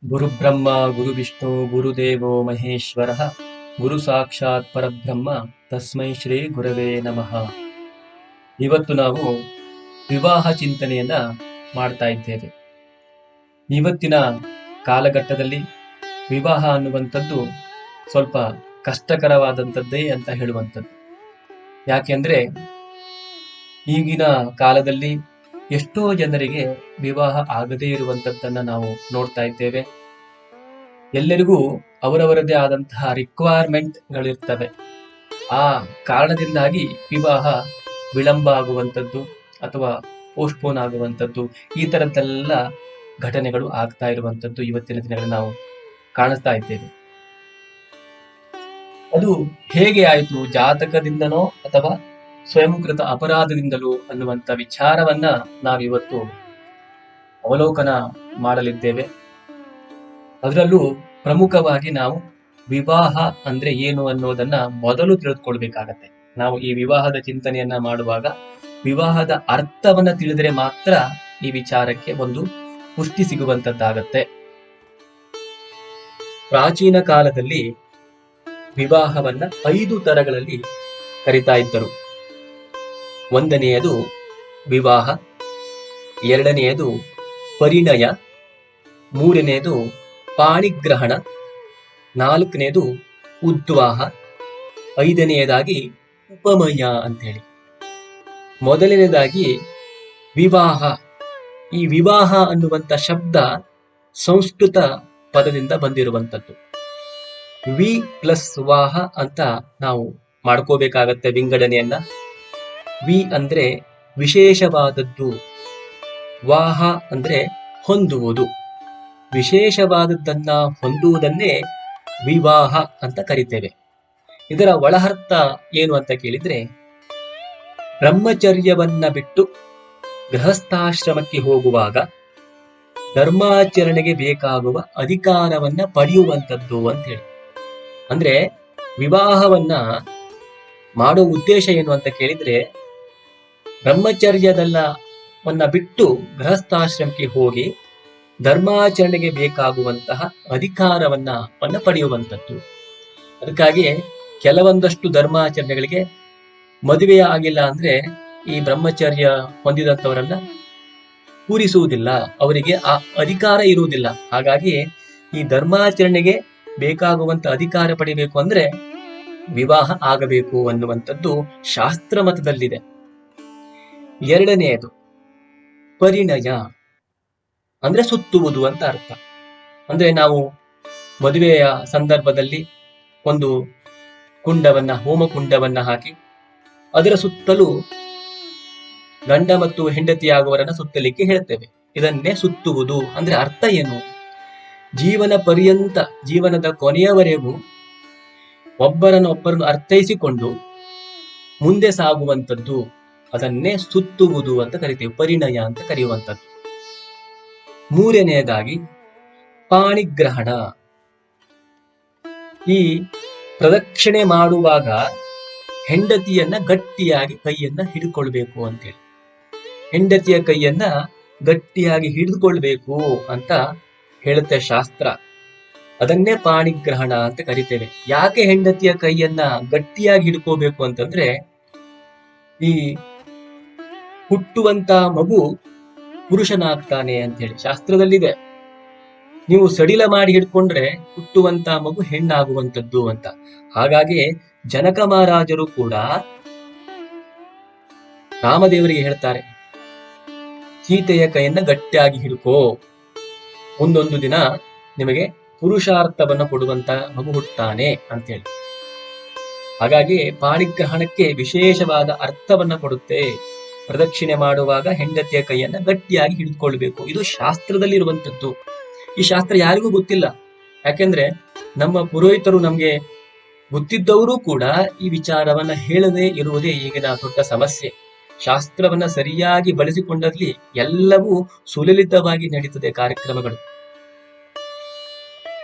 ಗುರುಬ್ರಹ್ಮ ಗುರುವಿಷ್ಣು ಗುರುದೇವೋ ಮಹೇಶ್ವರಃ ಗುರು ಸಾಕ್ಷಾತ್ ಪರಬ್ರಹ್ಮ ತಸ್ಮೈ ಶ್ರೀ ಗುರವೇ ನಮಃ. ಇವತ್ತು ನಾವು ವಿವಾಹ ಚಿಂತನೆಯನ್ನ ಮಾಡ್ತಾ ಇದ್ದೇವೆ. ಇವತ್ತಿನ ಕಾಲಘಟ್ಟದಲ್ಲಿ ವಿವಾಹ ಅನ್ನುವಂಥದ್ದು ಸ್ವಲ್ಪ ಕಷ್ಟಕರವಾದಂಥದ್ದೇ ಅಂತ ಹೇಳುವಂಥದ್ದು. ಯಾಕೆಂದ್ರೆ ಈಗಿನ ಕಾಲದಲ್ಲಿ ಎಷ್ಟೋ ಜನರಿಗೆ ವಿವಾಹ ಆಗದೇ ಇರುವಂಥದ್ದನ್ನ ನಾವು ನೋಡ್ತಾ ಇದ್ದೇವೆ. ಎಲ್ಲರಿಗೂ ಅವರವರದೇ ಆದಂತಹ ರಿಕ್ವೈರ್ಮೆಂಟ್ಗಳಿರ್ತವೆ. ಆ ಕಾರಣದಿಂದಾಗಿ ವಿವಾಹ ವಿಳಂಬ ಆಗುವಂಥದ್ದು ಅಥವಾ ಪೋಸ್ಟ್ಪೋನ್ ಆಗುವಂಥದ್ದು, ಈ ತರದ್ದೆಲ್ಲ ಘಟನೆಗಳು ಆಗ್ತಾ ಇರುವಂಥದ್ದು ಇವತ್ತಿನ ದಿನಗಳಲ್ಲಿ ನಾವು ಕಾಣಿಸ್ತಾ ಇದ್ದೇವೆ. ಅದು ಹೇಗೆ ಆಯಿತು, ಜಾತಕದಿಂದನೋ ಅಥವಾ ಸ್ವಯಂಕೃತ ಅಪರಾಧದಿಂದಲೋ ಅನ್ನುವಂಥ ವಿಚಾರವನ್ನ ನಾವಿವತ್ತು ಅವಲೋಕನ ಮಾಡಲಿದ್ದೇವೆ. ಅದರಲ್ಲೂ ಪ್ರಮುಖವಾಗಿ ನಾವು ವಿವಾಹ ಅಂದ್ರೆ ಏನು ಅನ್ನೋದನ್ನ ಮೊದಲು ತಿಳಿದುಕೊಳ್ಬೇಕಾಗತ್ತೆ. ನಾವು ಈ ವಿವಾಹದ ಚಿಂತನೆಯನ್ನ ಮಾಡುವಾಗ ವಿವಾಹದ ಅರ್ಥವನ್ನ ತಿಳಿದರೆ ಮಾತ್ರ ಈ ವಿಚಾರಕ್ಕೆ ಒಂದು ಪುಷ್ಟಿ ಸಿಗುವಂತದ್ದಾಗತ್ತೆ. ಪ್ರಾಚೀನ ಕಾಲದಲ್ಲಿ ವಿವಾಹವನ್ನ 5 ತರಗಳಲ್ಲಿ ಕರಿತಾ ಇದ್ದರು. ಒಂದನೆಯದು ವಿವಾಹ, ಎರಡನೆಯದು ಪರಿಣಯ, ಮೂರನೆಯದು ಪಾಣಿಗ್ರಹಣ, ನಾಲ್ಕನೆಯದು ಉದ್ವಾಹ, ಐದನೆಯದಾಗಿ ಉಪಮಯ ಅಂತೇಳಿ. ಮೊದಲನೇದಾಗಿ ವಿವಾಹ. ಈ ವಿವಾಹ ಅನ್ನುವಂಥ ಶಬ್ದ ಸಂಸ್ಕೃತ ಪದದಿಂದ ಬಂದಿರುವಂಥದ್ದು. ವಿ ಪ್ಲಸ್ ವಾಹ ಅಂತ ನಾವು ಮಾಡ್ಕೋಬೇಕಾಗತ್ತೆ ವಿಂಗಡಣೆಯನ್ನ. ವಿ ಅಂದ್ರೆ ವಿಶೇಷವಾದದ್ದು, ವಾಹ ಅಂದ್ರೆ ಹೊಂದುವುದು. ವಿಶೇಷವಾದದ್ದನ್ನ ಹೊಂದುವುದನ್ನೇ ವಿವಾಹ ಅಂತ ಕರಿತೇವೆ. ಇದರ ಒಳಹರ್ಥ ಏನು ಅಂತ ಕೇಳಿದ್ರೆ, ಬ್ರಹ್ಮಚರ್ಯವನ್ನ ಬಿಟ್ಟು ಗೃಹಸ್ಥಾಶ್ರಮಕ್ಕೆ ಹೋಗುವಾಗ ಧರ್ಮಾಚರಣೆಗೆ ಬೇಕಾಗುವ ಅಧಿಕಾರವನ್ನ ಪಡೆಯುವಂಥದ್ದು ಅಂತ ಹೇಳಿ. ಅಂದ್ರೆ ವಿವಾಹವನ್ನ ಮಾಡೋ ಉದ್ದೇಶ ಏನು ಅಂತ ಕೇಳಿದ್ರೆ, ಬ್ರಹ್ಮಚರ್ಯದಲ್ಲವನ್ನ ಬಿಟ್ಟು ಗೃಹಸ್ಥಾಶ್ರಮಕ್ಕೆ ಹೋಗಿ ಧರ್ಮಾಚರಣೆಗೆ ಬೇಕಾಗುವಂತಹ ಅಧಿಕಾರವನ್ನ ಪಡೆಯುವಂಥದ್ದು. ಅದಕ್ಕಾಗಿ ಕೆಲವೊಂದಷ್ಟು ಧರ್ಮಾಚರಣೆಗಳಿಗೆ ಮದುವೆ ಆಗಿಲ್ಲ ಅಂದ್ರೆ ಈ ಬ್ರಹ್ಮಚರ್ಯ ಹೊಂದಿದಂಥವರನ್ನ ಪೂರಿಸುವುದಿಲ್ಲ, ಅವರಿಗೆ ಆ ಅಧಿಕಾರ ಇರುವುದಿಲ್ಲ. ಹಾಗಾಗಿ ಈ ಧರ್ಮಾಚರಣೆಗೆ ಬೇಕಾಗುವಂತ ಅಧಿಕಾರ ಪಡಿಬೇಕು ಅಂದ್ರೆ ವಿವಾಹ ಆಗಬೇಕು ಅನ್ನುವಂಥದ್ದು ಶಾಸ್ತ್ರ ಮತದಲ್ಲಿದೆ. ಎರಡನೆಯದು ಪರಿಣಯ ಅಂದ್ರೆ ಸುತ್ತುವುದು ಅಂತ ಅರ್ಥ. ಅಂದ್ರೆ ನಾವು ಮದುವೆಯ ಸಂದರ್ಭದಲ್ಲಿ ಒಂದು ಹೋಮಕುಂಡವನ್ನ ಹಾಕಿ ಅದರ ಸುತ್ತಲೂ ಗಂಡ ಮತ್ತು ಹೆಂಡತಿಯಾಗುವವರನ್ನ ಸುತ್ತಲಿಕ್ಕೆ ಹೇಳ್ತೇವೆ. ಇದನ್ನೇ ಸುತ್ತುವುದು ಅಂದ್ರೆ ಅರ್ಥ ಏನು? ಜೀವನ ಪರ್ಯಂತ, ಜೀವನದ ಕೊನೆಯವರೆಗೂ ಒಬ್ಬರನ್ನು ಅರ್ಥೈಸಿಕೊಂಡು ಮುಂದೆ ಸಾಗುವಂಥದ್ದು, ಅದನ್ನೇ ಸುತ್ತುವುದು ಅಂತ ಕರಿತೇವೆ, ಪರಿಣಯ ಅಂತ ಕರೆಯುವಂಥದ್ದು. ಮೂರನೆಯದಾಗಿ ಪಾಣಿಗ್ರಹಣ. ಈ ಪ್ರದಕ್ಷಿಣೆ ಮಾಡುವಾಗ ಹೆಂಡತಿಯನ್ನ ಗಟ್ಟಿಯಾಗಿ ಕೈಯನ್ನ ಹಿಡ್ಕೊಳ್ಬೇಕು ಅಂತೇಳಿ, ಹೆಂಡತಿಯ ಕೈಯನ್ನ ಗಟ್ಟಿಯಾಗಿ ಹಿಡಿದುಕೊಳ್ಬೇಕು ಅಂತ ಹೇಳುತ್ತೆ ಶಾಸ್ತ್ರ. ಅದನ್ನೇ ಪಾಣಿಗ್ರಹಣ ಅಂತ ಕರಿತೇವೆ. ಯಾಕೆ ಹೆಂಡತಿಯ ಕೈಯನ್ನ ಗಟ್ಟಿಯಾಗಿ ಹಿಡ್ಕೋಬೇಕು ಅಂತಂದ್ರೆ, ಈ ಹುಟ್ಟುವಂತ ಮಗು ಪುರುಷನಾಗ್ತಾನೆ ಅಂತ ಹೇಳಿ ಶಾಸ್ತ್ರದಲ್ಲಿದೆ. ನೀವು ಸಡಿಲ ಮಾಡಿ ಹಿಡ್ಕೊಂಡ್ರೆ ಹುಟ್ಟುವಂತ ಮಗು ಹೆಣ್ಣಾಗುವಂಥದ್ದು ಅಂತ. ಹಾಗಾಗಿ ಜನಕ ಮಹಾರಾಜರು ಕೂಡ ರಾಮದೇವರಿಗೆ ಹೇಳ್ತಾರೆ, ಸೀತೆಯ ಕೈಯನ್ನ ಗಟ್ಟಿಯಾಗಿ ಹಿಡ್ಕೋ, ಮುಂದೊಂದು ದಿನ ನಿಮಗೆ ಪುರುಷಾರ್ಥವನ್ನ ಕೊಡುವಂತ ಮಗು ಹುಟ್ಟಾನೆ ಅಂತೇಳಿ. ಹಾಗಾಗಿ ಪಾಣಿಗ್ರಹಣಕ್ಕೆ ವಿಶೇಷವಾದ ಅರ್ಥವನ್ನ ಕೊಡುತ್ತೆ. ಪ್ರದಕ್ಷಿಣೆ ಮಾಡುವಾಗ ಹೆಂಡತಿಯ ಕೈಯನ್ನ ಗಟ್ಟಿಯಾಗಿ ಹಿಡಿದುಕೊಳ್ಬೇಕು. ಇದು ಶಾಸ್ತ್ರದಲ್ಲಿರುವಂಥದ್ದು. ಈ ಶಾಸ್ತ್ರ ಯಾರಿಗೂ ಗೊತ್ತಿಲ್ಲ. ಯಾಕೆಂದ್ರೆ ನಮ್ಮ ಪುರೋಹಿತರು ನಮ್ಗೆ ಗೊತ್ತಿದ್ದವರು ಕೂಡ ಈ ವಿಚಾರವನ್ನ ಹೇಳದೆ ಇರುವುದೇ ಈಗಿನ ದೊಡ್ಡ ಸಮಸ್ಯೆ. ಶಾಸ್ತ್ರವನ್ನ ಸರಿಯಾಗಿ ಬಳಸಿಕೊಂಡಲ್ಲಿ ಎಲ್ಲವೂ ಸುಲಲಿತವಾಗಿ ನಡೀತದೆ ಕಾರ್ಯಕ್ರಮಗಳು.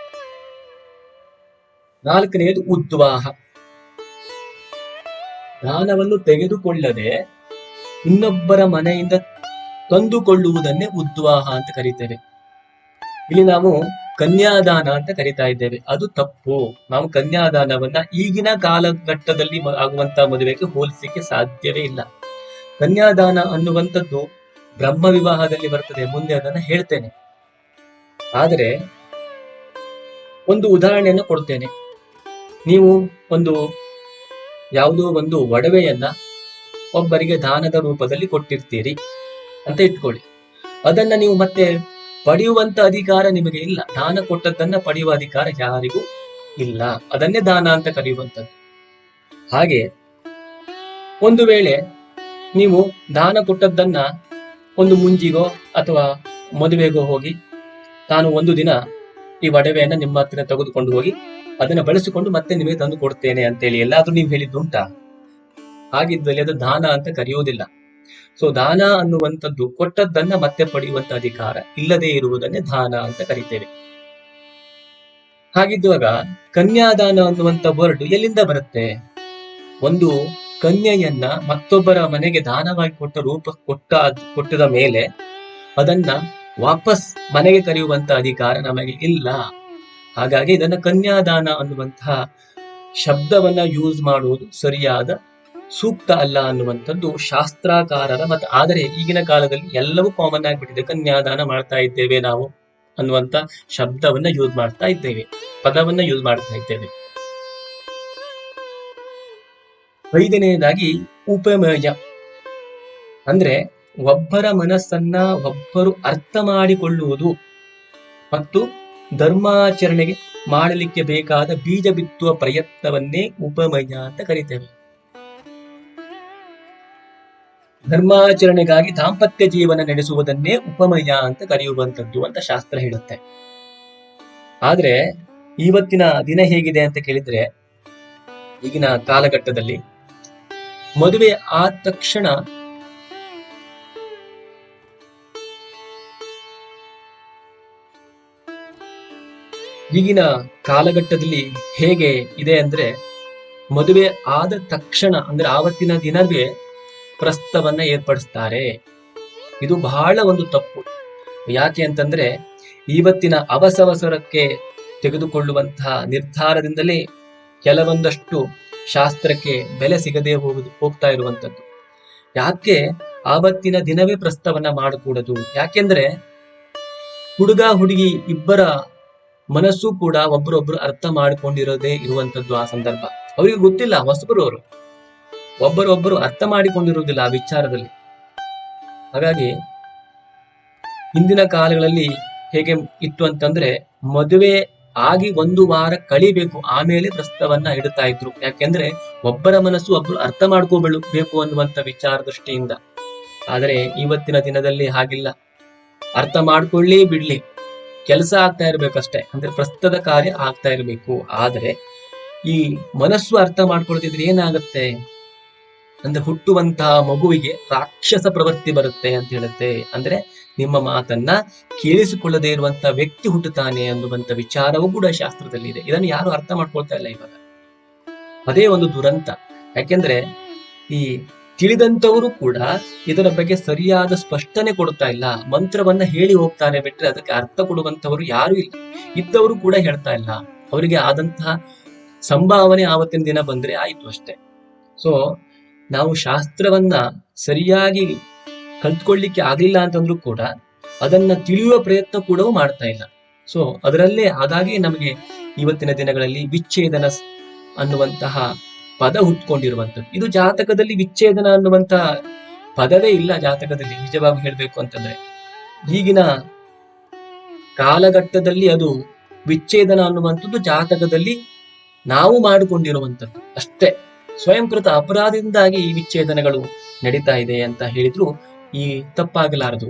ನಾಲ್ಕನೆಯದು ಉದ್ವಾಹ. ದಾನವನ್ನು ತೆಗೆದುಕೊಳ್ಳದೆ ಇನ್ನೊಬ್ಬರ ಮನೆಯಿಂದ ತಂದುಕೊಳ್ಳುವುದನ್ನೇ ಉದ್ವಾಹ ಅಂತ ಕರೀತೇವೆ. ಇಲ್ಲಿ ನಾವು ಕನ್ಯಾದಾನ ಅಂತ ಕರಿತಾ ಇದ್ದೇವೆ. ಅದು ತಪ್ಪು. ನಾವು ಕನ್ಯಾದಾನವನ್ನ ಈಗಿನ ಕಾಲಘಟ್ಟದಲ್ಲಿ ಆಗುವಂತಹ ಮದುವೆಗೆ ಹೋಲಿಸಲಿಕ್ಕೆ ಸಾಧ್ಯವೇ ಇಲ್ಲ. ಕನ್ಯಾದಾನ ಅನ್ನುವಂಥದ್ದು ಬ್ರಹ್ಮ ವಿವಾಹದಲ್ಲಿ ಬರ್ತದೆ, ಮುಂದೆ ಅದನ್ನ ಹೇಳ್ತೇನೆ. ಆದರೆ ಒಂದು ಉದಾಹರಣೆಯನ್ನು ಕೊಡ್ತೇನೆ. ನೀವು ಯಾವುದೋ ಒಂದು ಒಡವೆಯನ್ನ ಒಬ್ಬರಿಗೆ ದಾನದ ರೂಪದಲ್ಲಿ ಕೊಟ್ಟಿರ್ತೀರಿ ಅಂತ ಇಟ್ಕೊಳ್ಳಿ. ಅದನ್ನ ನೀವು ಮತ್ತೆ ಪಡೆಯುವಂತ ಅಧಿಕಾರ ನಿಮಗೆ ಇಲ್ಲ. ದಾನ ಕೊಟ್ಟದ್ದನ್ನ ಪಡೆಯುವ ಅಧಿಕಾರ ಯಾರಿಗೂ ಇಲ್ಲ. ಅದನ್ನೇ ದಾನ ಅಂತ ಕರೆಯುವಂಥದ್ದು. ಹಾಗೆ ಒಂದು ವೇಳೆ ನೀವು ದಾನ ಕೊಟ್ಟದ್ದನ್ನ ಒಂದು ಮುಂಜಿಗೋ ಅಥವಾ ಮದುವೆಗೋ ಹೋಗಿ, ನಾನು ಒಂದು ದಿನ ಈ ಒಡವೆಯನ್ನ ನಿಮ್ಮ ಹತ್ರ ತೆಗೆದುಕೊಂಡು ಹೋಗಿ ಅದನ್ನ ಬಳಸಿಕೊಂಡು ಮತ್ತೆ ನಿಮಗೆ ತಂದು ಕೊಡ್ತೇನೆ ಅಂತೇಳಿ ಎಲ್ಲಾದ್ರೂ ನೀವು ಹೇಳಿದ್ದುಂಟಾ? ಹಾಗಿದ್ದಲ್ಲಿ ಅದು ದಾನ ಅಂತ ಕರೆಯುವುದಿಲ್ಲ. ಸೊ ದಾನ ಅನ್ನುವಂಥದ್ದು ಕೊಟ್ಟದ್ದನ್ನ ಮತ್ತೆ ಪಡೆಯುವಂತ ಅಧಿಕಾರ ಇಲ್ಲದೆ ಇರುವುದನ್ನೇ ದಾನ ಅಂತ ಕರಿತೇವೆ. ಹಾಗಿದ್ದಾಗ ಕನ್ಯಾದಾನ ಅನ್ನುವಂಥ ವರ್ಡ್ ಎಲ್ಲಿಂದ ಬರುತ್ತೆ? ಒಂದು ಕನ್ಯೆಯನ್ನ ಮತ್ತೊಬ್ಬರ ಮನೆಗೆ ದಾನವಾಗಿ ಕೊಟ್ಟದ ಮೇಲೆ ಅದನ್ನ ವಾಪಸ್ ಮನೆಗೆ ಕರೆಯುವಂತ ಅಧಿಕಾರ ನಮಗೆ ಇಲ್ಲ. ಹಾಗಾಗಿ ಇದನ್ನ ಕನ್ಯಾದಾನ ಅನ್ನುವಂತಹ ಶಬ್ದವನ್ನ ಯೂಸ್ ಮಾಡುವುದು ಸರಿಯಾದ ಸೂಕ್ತ ಅಲ್ಲ ಅನ್ನುವಂಥದ್ದು ಶಾಸ್ತ್ರಕಾರರ ಮತ. ಆದರೆ ಈಗಿನ ಕಾಲದಲ್ಲಿ ಎಲ್ಲವೂ ಕಾಮನ್ ಆಗಿಬಿಟ್ಟಿದೆ. ಕನ್ಯಾದಾನ ಮಾಡ್ತಾ ಇದ್ದೇವೆ ನಾವು ಅನ್ನುವಂತ ಶಬ್ದವನ್ನ ಯೂಸ್ ಮಾಡ್ತಾ ಇದ್ದೇವೆ, ಪದವನ್ನ ಯೂಸ್ ಮಾಡ್ತಾ ಇದ್ದೇವೆ. ಐದನೆಯದಾಗಿ ಉಪಮೇಯ ಅಂದ್ರೆ ಒಬ್ಬರ ಮನಸ್ಸನ್ನ ಒಬ್ಬರು ಅರ್ಥ ಮಾಡಿಕೊಳ್ಳುವುದು ಮತ್ತು ಧರ್ಮಾಚರಣೆಗೆ ಮಾಡಲಿಕ್ಕೆ ಬೇಕಾದ ಬೀಜ ಬಿತ್ತುವ ಪ್ರಯತ್ನವನ್ನೇ ಉಪಮೇಯ ಅಂತ ಕರಿತೇವೆ. ಧರ್ಮಾಚರಣೆಗಾಗಿ ದಾಂಪತ್ಯ ಜೀವನ ನಡೆಸುವುದನ್ನೇ ಉಪಮೇಯ ಅಂತ ಕರೆಯುವಂಥದ್ದು ಅಂತ ಶಾಸ್ತ್ರ ಹೇಳುತ್ತೆ. ಆದ್ರೆ ಇವತ್ತಿನ ದಿನ ಹೇಗಿದೆ ಅಂತ ಕೇಳಿದ್ರೆ, ಈಗಿನ ಕಾಲಘಟ್ಟದಲ್ಲಿ ಮದುವೆ ಆದ ತಕ್ಷಣ ಈಗಿನ ಕಾಲಘಟ್ಟದಲ್ಲಿ ಹೇಗೆ ಇದೆ ಅಂದ್ರೆ, ಮದುವೆ ಆದ ತಕ್ಷಣ ಅಂದ್ರೆ ಆವತ್ತಿನ ದಿನವೇ ಪ್ರಸ್ತವನ್ನ ಏರ್ಪಡಿಸ್ತಾರೆ. ಇದು ಬಹಳ ಒಂದು ತಪ್ಪು. ಯಾಕೆ ಅಂತಂದ್ರೆ, ಇವತ್ತಿನ ಅವಸರಕ್ಕೆ ತೆಗೆದುಕೊಳ್ಳುವಂತಹ ನಿರ್ಧಾರದಿಂದಲೇ ಕೆಲವೊಂದಷ್ಟು ಶಾಸ್ತ್ರಕ್ಕೆ ಬೆಲೆ ಸಿಗದೆ ಹೋಗ್ತಾ ಇರುವಂತದ್ದು. ಯಾಕೆ ಆವತ್ತಿನ ದಿನವೇ ಪ್ರಸ್ತವನ್ನ ಮಾಡಕೂಡದು? ಯಾಕೆಂದ್ರೆ ಹುಡುಗ ಹುಡುಗಿ ಇಬ್ಬರ ಮನಸ್ಸು ಕೂಡ ಒಬ್ಬರೊಬ್ರು ಅರ್ಥ ಮಾಡಿಕೊಂಡಿರೋದೇ ಇರುವಂತದ್ದು. ಆ ಸಂದರ್ಭ ಅವರಿಗೆ ಗೊತ್ತಿಲ್ಲ, ಹೊಸಬರು ಅವರು, ಒಬ್ಬರೊಬ್ಬರು ಅರ್ಥ ಮಾಡಿಕೊಂಡಿರುವುದಿಲ್ಲ ಆ ವಿಚಾರದಲ್ಲಿ. ಹಾಗಾಗಿ ಹಿಂದಿನ ಕಾಲಗಳಲ್ಲಿ ಹೇಗೆ ಇತ್ತು ಅಂತಂದ್ರೆ, ಮದುವೆ ಆಗಿ 1 ವಾರ ಕಳಿಬೇಕು, ಆಮೇಲೆ ಪ್ರಸ್ತವನ್ನ ಇಡ್ತಾ ಇದ್ರು. ಯಾಕೆಂದ್ರೆ ಒಬ್ಬರ ಮನಸ್ಸು ಒಬ್ಬರು ಅರ್ಥ ಮಾಡ್ಕೋಬೇಕು ಅನ್ನುವಂತ ವಿಚಾರ ದೃಷ್ಟಿಯಿಂದ. ಆದರೆ ಇವತ್ತಿನ ದಿನದಲ್ಲಿ ಹಾಗಿಲ್ಲ. ಅರ್ಥ ಮಾಡ್ಕೊಳ್ಳಿ ಬಿಡ್ಲಿ, ಕೆಲಸ ಆಗ್ತಾ ಇರ್ಬೇಕಷ್ಟೇ, ಅಂದ್ರೆ ಪ್ರಸ್ತುತ ಕಾರ್ಯ ಆಗ್ತಾ ಇರಬೇಕು. ಆದರೆ ಈ ಮನಸ್ಸು ಅರ್ಥ ಮಾಡ್ಕೊಳ್ತಿದ್ರೆ ಏನಾಗುತ್ತೆ ಅಂದ್ರೆ, ಹುಟ್ಟುವಂತಹ ಮಗುವಿಗೆ ರಾಕ್ಷಸ ಪ್ರವೃತ್ತಿ ಬರುತ್ತೆ ಅಂತ ಹೇಳುತ್ತೆ. ಅಂದ್ರೆ ನಿಮ್ಮ ಮಾತನ್ನ ಕೇಳಿಸಿಕೊಳ್ಳದೇ ಇರುವಂತಹ ವ್ಯಕ್ತಿ ಹುಟ್ಟುತ್ತಾನೆ ಅನ್ನುವಂತ ವಿಚಾರವೂ ಕೂಡ ಶಾಸ್ತ್ರದಲ್ಲಿ ಇದೆ. ಇದನ್ನು ಯಾರು ಅರ್ಥ ಮಾಡ್ಕೊಳ್ತಾ ಇಲ್ಲ ಇವಾಗ. ಅದೇ ಒಂದು ದುರಂತ. ಯಾಕೆಂದ್ರೆ ಈ ತಿಳಿದಂತವರು ಕೂಡ ಇದರ ಬಗ್ಗೆ ಸರಿಯಾದ ಸ್ಪಷ್ಟನೆ ಕೊಡ್ತಾ ಇಲ್ಲ. ಮಂತ್ರವನ್ನ ಹೇಳಿ ಹೋಗ್ತಾರೆ ಬಿಟ್ರೆ ಅದಕ್ಕೆ ಅರ್ಥ ಕೊಡುವಂತವರು ಯಾರು ಇಲ್ಲ. ಇದ್ದವರು ಕೂಡ ಹೇಳ್ತಾ ಇಲ್ಲ. ಅವರಿಗೆ ಆದಂತಹ ಸಂಭಾವನೆ ಆವತ್ತಿನ ದಿನ ಬಂದ್ರೆ ಆಯ್ತು ಅಷ್ಟೇ. ಸೊ ನಾವು ಶಾಸ್ತ್ರವನ್ನ ಸರಿಯಾಗಿ ಕಲ್ತ್ಕೊಳ್ಳಿಕ್ಕೆ ಆಗ್ಲಿಲ್ಲ ಅಂತಂದ್ರೂ ಕೂಡ ಅದನ್ನ ತಿಳಿಯುವ ಪ್ರಯತ್ನ ಕೂಡ ಮಾಡ್ತಾ ಇಲ್ಲ. ಸೊ ಅದರಲ್ಲೇ ಹಾಗಾಗಿ ನಮಗೆ ಇವತ್ತಿನ ದಿನಗಳಲ್ಲಿ ವಿಚ್ಛೇದನ ಅನ್ನುವಂತಹ ಪದ ಹುಟ್ಕೊಂಡಿರುವಂಥದ್ದು. ಇದು ಜಾತಕದಲ್ಲಿ ವಿಚ್ಛೇದನ ಅನ್ನುವಂತಹ ಪದವೇ ಇಲ್ಲ ಜಾತಕದಲ್ಲಿ, ನಿಜವಾಗಿ ಹೇಳ್ಬೇಕು ಅಂತಂದ್ರೆ. ಈಗಿನ ಕಾಲಘಟ್ಟದಲ್ಲಿ ಅದು ವಿಚ್ಛೇದನ ಅನ್ನುವಂಥದ್ದು ಜಾತಕದಲ್ಲಿ ನಾವು ಮಾಡಿಕೊಂಡಿರುವಂಥದ್ದು ಅಷ್ಟೇ. ಸ್ವಯಂಕೃತ ಅಪರಾಧದಿಂದಾಗಿ ಈ ವಿಚ್ಛೇದನಗಳು ನಡೀತಾ ಇದೆ ಅಂತ ಹೇಳಿದ್ರು ಈ ತಪ್ಪಾಗಲಾರದು.